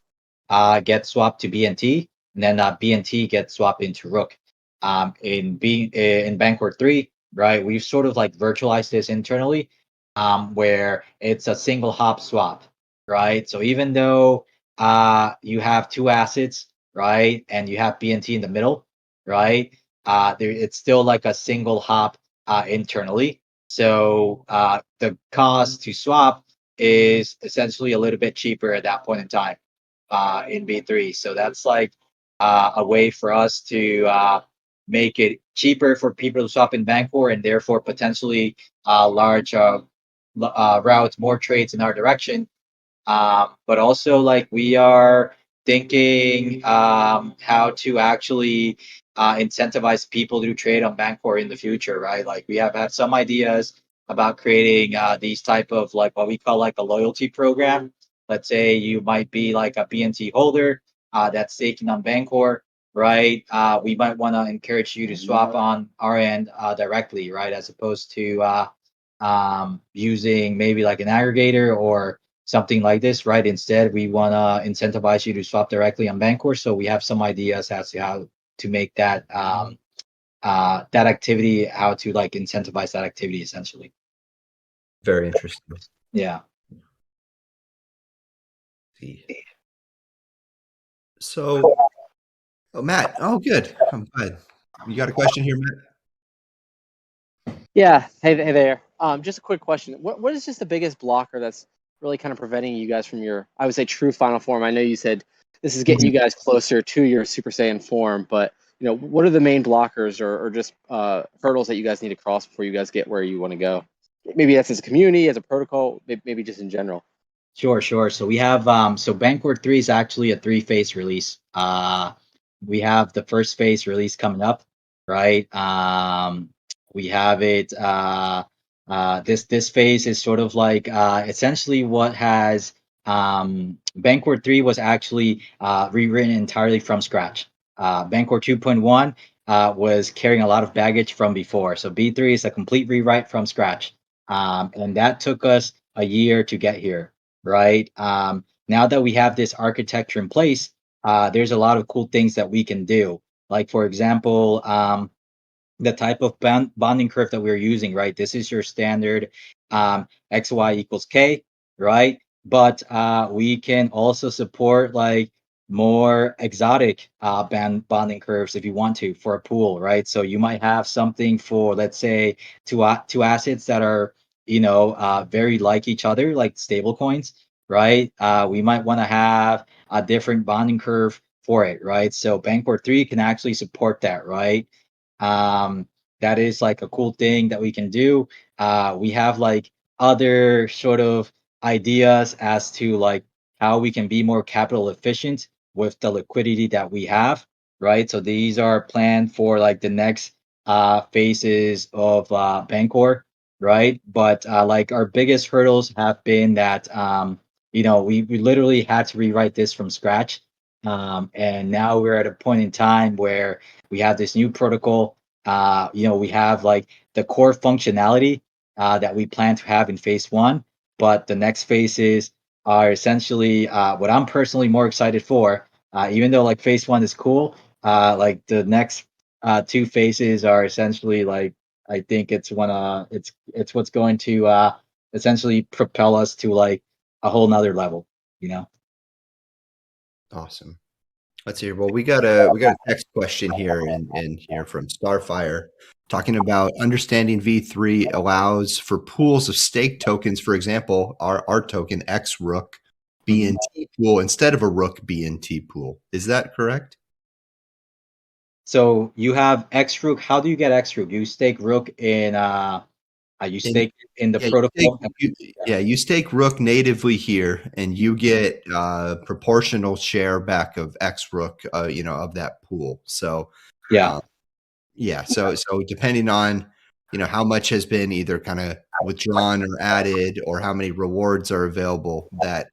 gets swapped to BNT, and then BNT gets swapped into Rook. In Bancor 3, right? We've sort of like virtualized this internally, where it's a single hop swap, right? So even though you have two assets, right, and you have BNT in the middle, right, it's still like a single hop internally. So the cost to swap is essentially a little bit cheaper at that point in time in B3. So that's like a way for us to make it cheaper for people to swap in Bancor and therefore potentially large route more trades in our direction. But also, like, we are thinking how to actually incentivize people to trade on Bancor in the future, right? Like, we have had some ideas about creating these type of like what we call like a loyalty program. Let's say you might be like a BNT holder that's staking on Bancor, right? We might want to encourage you to swap on our end directly, right? As opposed to using maybe like an aggregator or something like this, right? Instead, we want to incentivize you to swap directly on Bancor. So we have some ideas as to how to make that that activity, how to like incentivize that activity essentially. Very interesting. Yeah. So, Matt, good. I'm glad. You got a question here, Matt? Yeah. Hey there. Just a quick question. What is just the biggest blocker that's really kind of preventing you guys from your, I would say, true final form? I know you said this is getting you guys closer to your Super Saiyan form, but what are the main blockers or just hurdles that you guys need to cross before you guys get where you want to go? Maybe that's as a community, as a protocol, maybe just in general. Sure, sure. So we have so Bancor 3 is actually a three-phase release. We have the first phase release coming up, right? We have it this phase is sort of like essentially what has Bancor 3 was actually rewritten entirely from scratch. Bancor 2.1 was carrying a lot of baggage from before. So B3 is a complete rewrite from scratch. And that took us a year to get here, right? Now that we have this architecture in place, there's a lot of cool things that we can do. Like, for example, the type of bonding curve that we're using, right? This is your standard XY equals K, right? But we can also support like more exotic bonding curves if you want to for a pool, right? So you might have something for, let's say, two assets that are, very like each other, like stable coins, right? We might want to have a different bonding curve for it, right? So Bancor 3 can actually support that, right? um that is like a cool thing that we can do. We have like other sort of ideas as to like how we can be more capital efficient with the liquidity that we have, right? So these are planned for like the next phases of Bancor, right? But like our biggest hurdles have been that we literally had to rewrite this from scratch. And now we're at a point in time where we have this new protocol. We have like the core functionality that we plan to have in phase one, but the next phases are essentially what I'm personally more excited for. Even though like phase one is cool, like the next two phases are essentially like I think it's what's going to essentially propel us to like a whole nother level. Awesome. Let's hear. Well, we got a text question here in here from Starfire talking about understanding V3 allows for pools of stake tokens. For example, our token X Rook BNT pool instead of a Rook BNT pool. Is that correct? So you have X Rook. How do you get X Rook? You stake Rook in you stake in the Yeah, protocol. you stake Rook natively here, and you get proportional share back of X Rook, of that pool. So Yeah, so depending on how much has been either kind of withdrawn or added, or how many rewards are available, that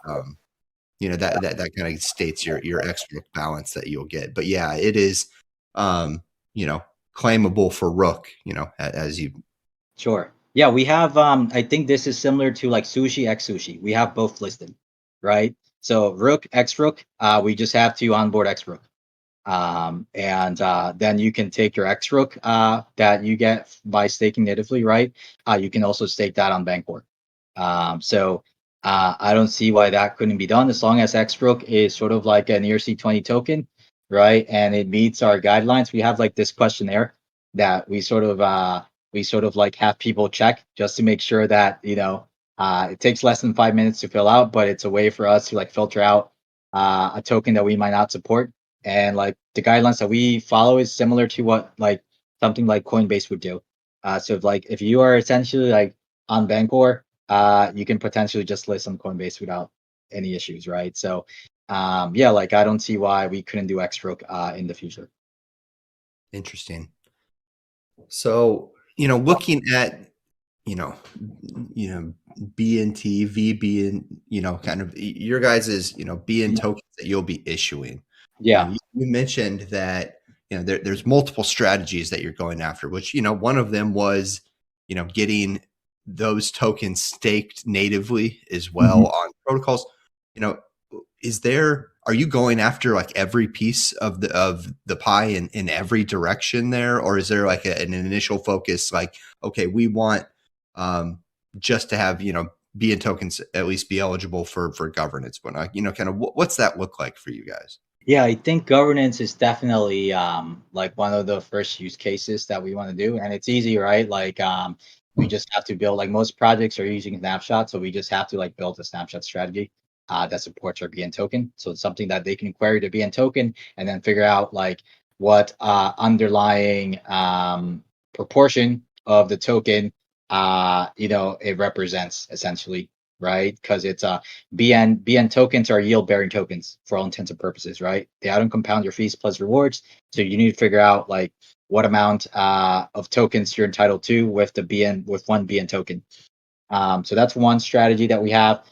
that kind of states your X Rook balance that you'll get. But yeah, it is claimable for Rook, as you. sure. Yeah, we have. I think this is similar to like Sushi X Sushi. We have both listed, right? So Rook X Rook. We just have to onboard X Rook. And then you can take your X Rook that you get by staking natively, right? You can also stake that on Bancor. So I don't see why that couldn't be done as long as X Rook is sort of like an ERC20 token, right? And it meets our guidelines. We have like this questionnaire that we sort of like have people check just to make sure that it takes less than 5 minutes to fill out, but it's a way for us to like filter out a token that we might not support. And like the guidelines that we follow is similar to what like something like Coinbase would do. So if you are essentially like on Bancor, you can potentially just list on Coinbase without any issues, right? So yeah, like I don't see why we couldn't do Xrook in the future. Interesting. So, looking at, BNT, VB, and, kind of your guys's, BN tokens that you'll be issuing. Yeah. You mentioned that, there's multiple strategies that you're going after, which, one of them was, getting those tokens staked natively as well on protocols. Are you going after like every piece of the pie in every direction there, or is there like an initial focus, like, okay, we want just to have BN tokens at least be eligible for governance, but kind of what's that look like for you guys? Yeah, I think governance is definitely like one of the first use cases that we want to do, and it's easy, right? Like we just have to build, like most projects are using snapshots, so we just have to like build a snapshot strategy that supports our BN token. So it's something that they can query the BN token and then figure out like what underlying proportion of the token it represents essentially, right? Because it's BN tokens are yield bearing tokens for all intents and purposes, right? They don't compound your fees plus rewards. So you need to figure out like what amount of tokens you're entitled to with one BN token. So that's one strategy that we have.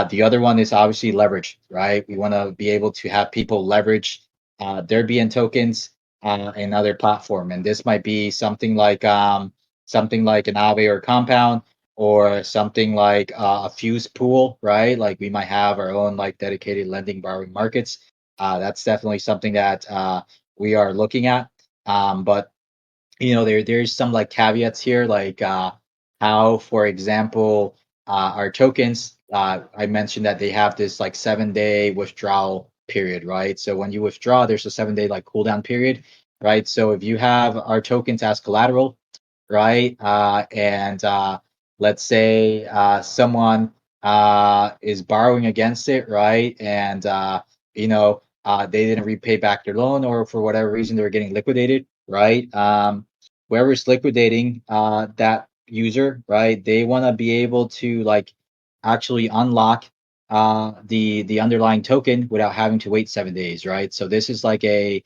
The other one is obviously leverage, right? We want to be able to have people leverage their BN tokens in other platform, and this might be something like an Aave or Compound, or something like a Fuse pool, right? Like we might have our own like dedicated lending borrowing markets. That's definitely something that we are looking at. But there's some like caveats here, like how, for example, our tokens. I mentioned that they have this like 7-day withdrawal period, right? So when you withdraw, there's a 7-day like cooldown period, right? So if you have our tokens as collateral, right, and let's say someone is borrowing against it, right, and they didn't repay back their loan, or for whatever reason they're getting liquidated, right? Whoever's liquidating that user, right, they want to be able to like actually unlock the underlying token without having to wait 7 days, right? So this is like a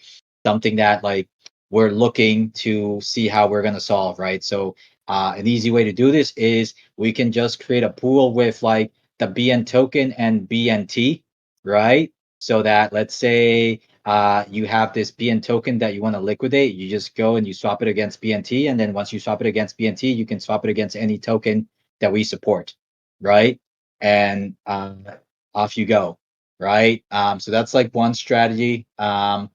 something that like we're looking to see how we're going to solve, right? So an easy way to do this is we can just create a pool with like the BN token and BNT, right? So that, let's say you have this BN token that you want to liquidate, you just go and you swap it against BNT, and then once you swap it against BNT, you can swap it against any token that we support, right? And off you go, right? So that's like one strategy that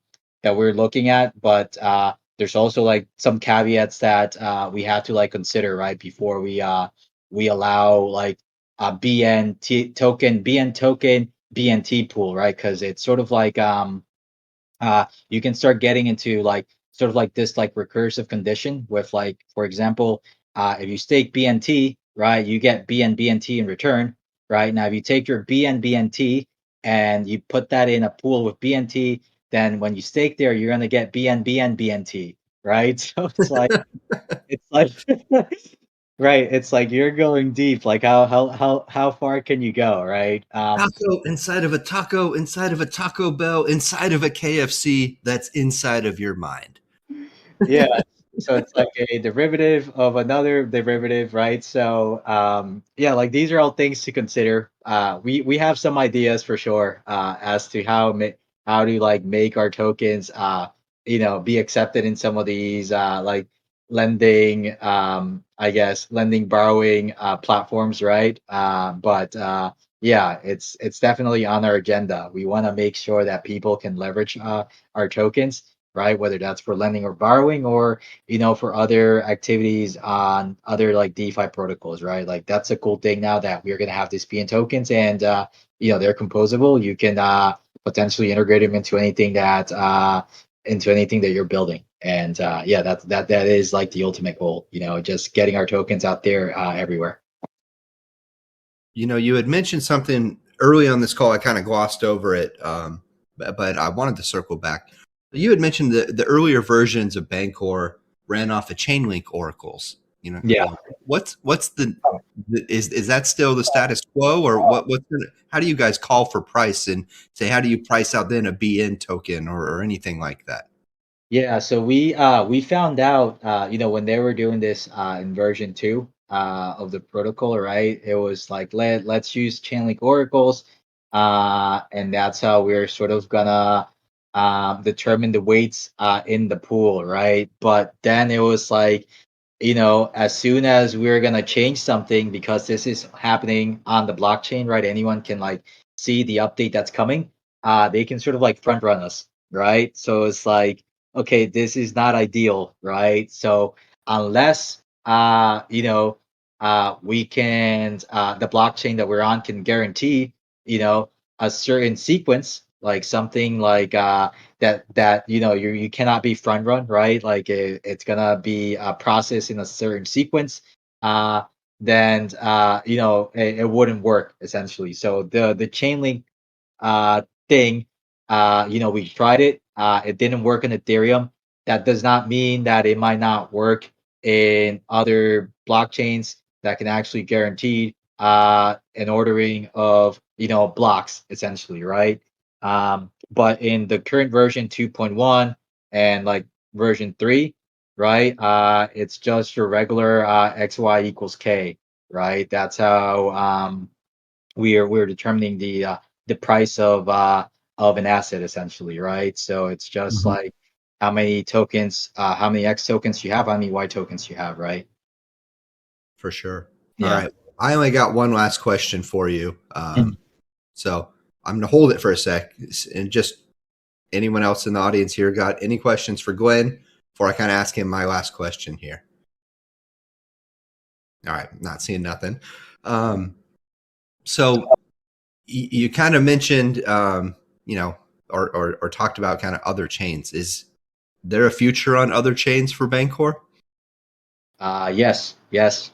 we're looking at, but there's also like some caveats that we have to like consider, right, before we allow like a BN token BNT pool, right? Because it's sort of like you can start getting into like sort of like this like recursive condition with like, for example, if you stake BNT, right, you get BNT in return, right? Now, if you take your BNT and you put that in a pool with BNT, then when you stake there, you're gonna get BNT, right? So it's like right, it's like you're going deep. Like how far can you go, right? Taco inside of a taco, inside of a Taco Bell, inside of a KFC. That's inside of your mind. Yeah. So it's like a derivative of another derivative, right? So yeah, like these are all things to consider. We have some ideas for sure as to how to like make our tokens be accepted in some of these like lending I guess lending borrowing platforms, right? But yeah, it's definitely on our agenda. We want to make sure that people can leverage our tokens, right? Whether that's for lending or borrowing, or for other activities on other like DeFi protocols, right? Like that's a cool thing now that we're gonna have these PN tokens, and they're composable. You can potentially integrate them into anything that you're building, and yeah, that is like the ultimate goal. Just getting our tokens out there everywhere. You had mentioned something early on this call. I kind of glossed over it, but I wanted to circle back. You had mentioned the earlier versions of Bancor ran off of Chainlink oracles. Yeah. What's is that still the status quo, or how do you guys call for price and say how do you price out then a BN token or anything like that? Yeah, so we found out when they were doing this in version 2 of the protocol, right? It was like let's use Chainlink oracles, and that's how we're sort of gonna determine the weights in the pool, right? But then it was like, as soon as we're gonna change something, because this is happening on the blockchain, right? Anyone can like see the update that's coming. They can sort of like front run us, right? So it's like, okay, this is not ideal, right? So unless we can the blockchain that we're on can guarantee, a certain sequence, like something like that you cannot be front run, right? Like it's gonna be processed in a certain sequence. Uh, then it wouldn't work essentially. So the Chainlink thing. We tried it. It didn't work in Ethereum. That does not mean that it might not work in other blockchains that can actually guarantee an ordering of blocks essentially, right? But in the current version 2.1 and like version 3, right? It's just your regular XY equals K, right? That's how we're determining the price of an asset essentially, right? So it's just Mhm. like how many tokens, how many X tokens you have, how many Y tokens you have, right? For sure. All Yeah. right. I only got one last question for you. Mm. So I'm going to hold it for a sec. And just anyone else in the audience here got any questions for Glenn before I kind of ask him my last question here? All right. Not seeing nothing. So you kind of mentioned, or talked about kind of other chains. Is there a future on other chains for Bancor? Yes,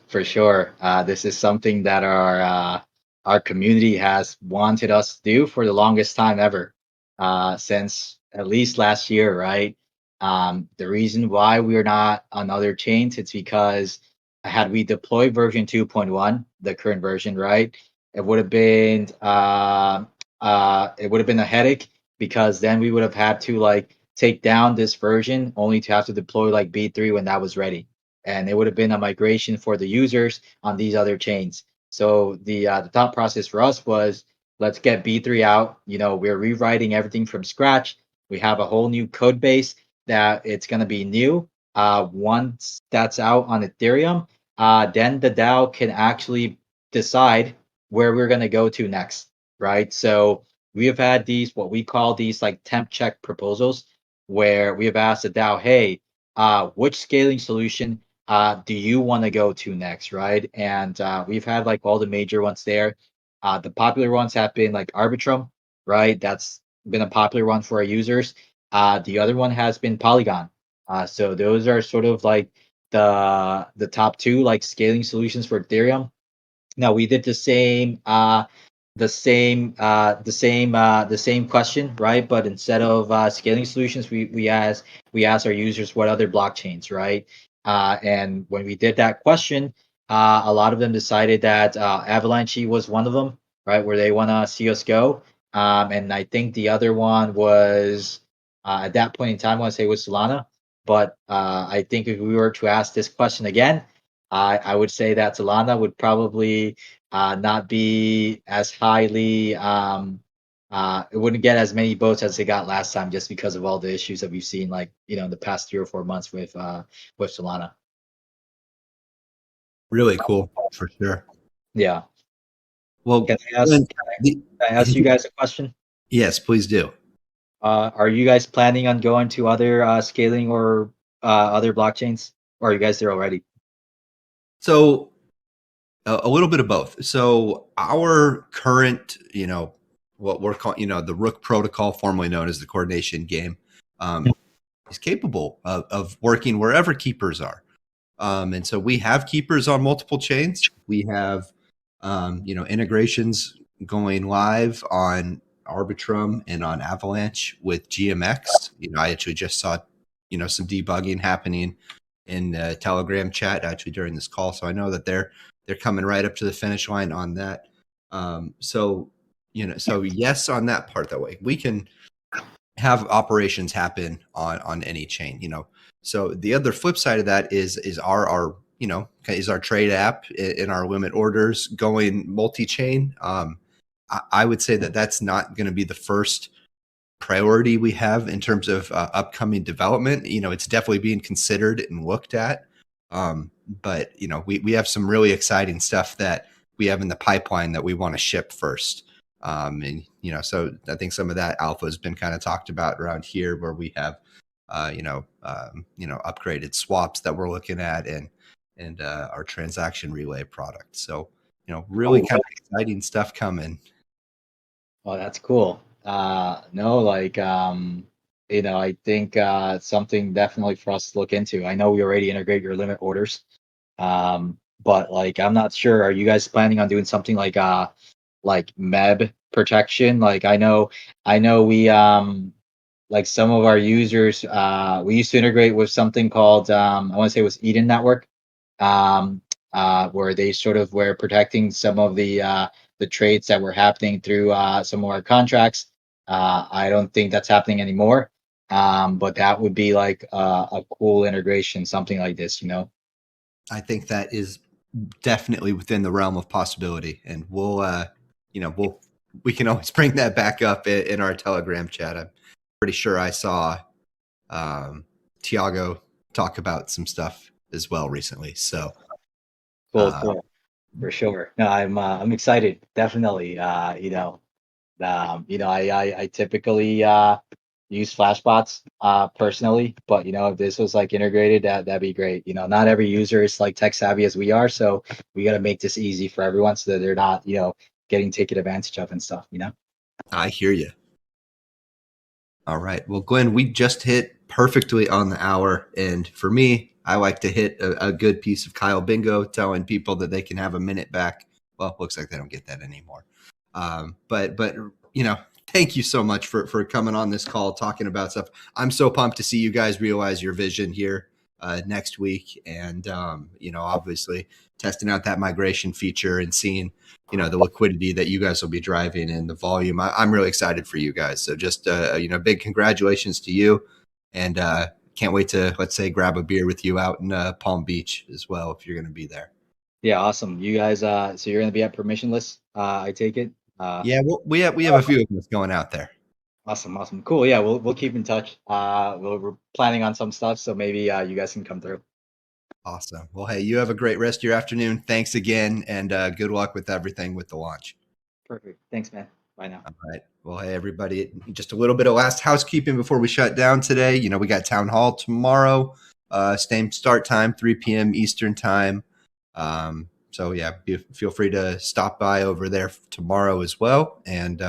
for sure. This is something that our community has wanted us to do for the longest time ever, since at least last year, right? The reason why we're not on other chains, it's because had we deployed version 2.1, the current version, right, it would have been a headache, because then we would have had to like take down this version only to have to deploy like B3 when that was ready, and it would have been a migration for the users on these other chains. So the thought process for us was, let's get B3 out. We're rewriting everything from scratch. We have a whole new code base that it's going to be new. Once that's out on Ethereum, then the DAO can actually decide where we're going to go to next, right? So we have had these, what we call these like temp check proposals, where we have asked the DAO, hey, which scaling solution do you want to go to next, right? And we've had like all the major ones there. The popular ones have been like Arbitrum, right? That's been a popular one for our users. The other one has been Polygon. So those are sort of like the top two like scaling solutions for Ethereum. Now we did the same question, right? But instead of scaling solutions, we asked our users what other blockchains, right? And when we did that question, a lot of them decided that Avalanche was one of them, right? Where they want to see us go. And I think the other one was at that point in time, I want to say it was Solana. But I think if we were to ask this question again, I would say that Solana would probably not be as highly it wouldn't get as many votes as it got last time just because of all the issues that we've seen like in the past 3 or 4 months with Solana. Really cool, for sure. Yeah. Well, Can I ask, Glenn, can I ask you guys a question? yes, please do. Are you guys planning on going to other scaling or other blockchains, or are you guys there already? So a little bit of both. So our current, what we're calling, the Rook protocol, formerly known as the coordination game, is capable of working wherever keepers are. And so we have keepers on multiple chains. We have, integrations going live on Arbitrum and on Avalanche with GMX. I actually just saw, some debugging happening in the Telegram chat actually during this call. So I know that they're coming right up to the finish line on that. So yes, on that part, that way we can have operations happen on any chain. So the other flip side of that is our trade app in our limit orders going multi-chain. I would say that that's not going to be the first priority we have in terms of upcoming development. It's definitely being considered and looked at. But we have some really exciting stuff that we have in the pipeline that we want to ship first. And so I think some of that alpha has been kind of talked about around here, where we have upgraded swaps that we're looking at, and our transaction relay product. So really kind of exciting stuff coming. Oh, that's cool. No, like I think something definitely for us to look into. I know we already integrate your limit orders, but like I'm not sure. Are you guys planning on doing something like MEB protection? Like I know we like some of our users we used to integrate with something called I want to say it was Eden Network, where they sort of were protecting some of the trades that were happening through some of our contracts. I don't think that's happening anymore, but that would be like a cool integration, something like this. I think that is definitely within the realm of possibility, and we can always bring that back up in our Telegram chat. I'm pretty sure I saw Tiago talk about some stuff as well recently. So Cool, for sure. No, I'm excited. Definitely. I typically use Flashbots personally, but if this was like integrated, that'd be great. Not every user is like tech savvy as we are, so we got to make this easy for everyone so that they're not getting taken advantage of and stuff. I hear you. All right. Well, Glenn, we just hit perfectly on the hour, and for me, I like to hit a good piece of Kyle Bingo, telling people that they can have a minute back. Well, looks like they don't get that anymore. But thank you so much for coming on this call, talking about stuff. I'm so pumped to see you guys realize your vision here next week, and obviously testing out that migration feature and seeing the liquidity that you guys will be driving and the volume. I'm really excited for you guys. So just big congratulations to you, and can't wait to, let's say, grab a beer with you out in Palm Beach as well if you're going to be there. Yeah, awesome. You guys, so you're gonna be at permissionless, I take it. Yeah, we have a few of us going out there. Awesome, cool. Yeah, we'll keep in touch. We're planning on some stuff, so maybe you guys can come through. Awesome. Well, hey, you have a great rest of your afternoon. Thanks again, and good luck with everything with the launch. Perfect. Thanks, man. Bye now. All right. Well, hey, everybody, just a little bit of last housekeeping before we shut down today. We got town hall tomorrow, same start time, 3 p.m. Eastern time. So yeah, feel free to stop by over there tomorrow as well. And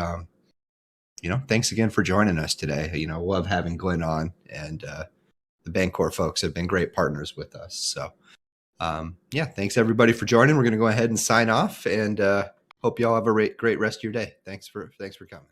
thanks again for joining us today. Love having Glenn on, and the Bancor folks have been great partners with us. So, thanks everybody for joining. We're going to go ahead and sign off, and hope you all have a great rest of your day. Thanks for coming.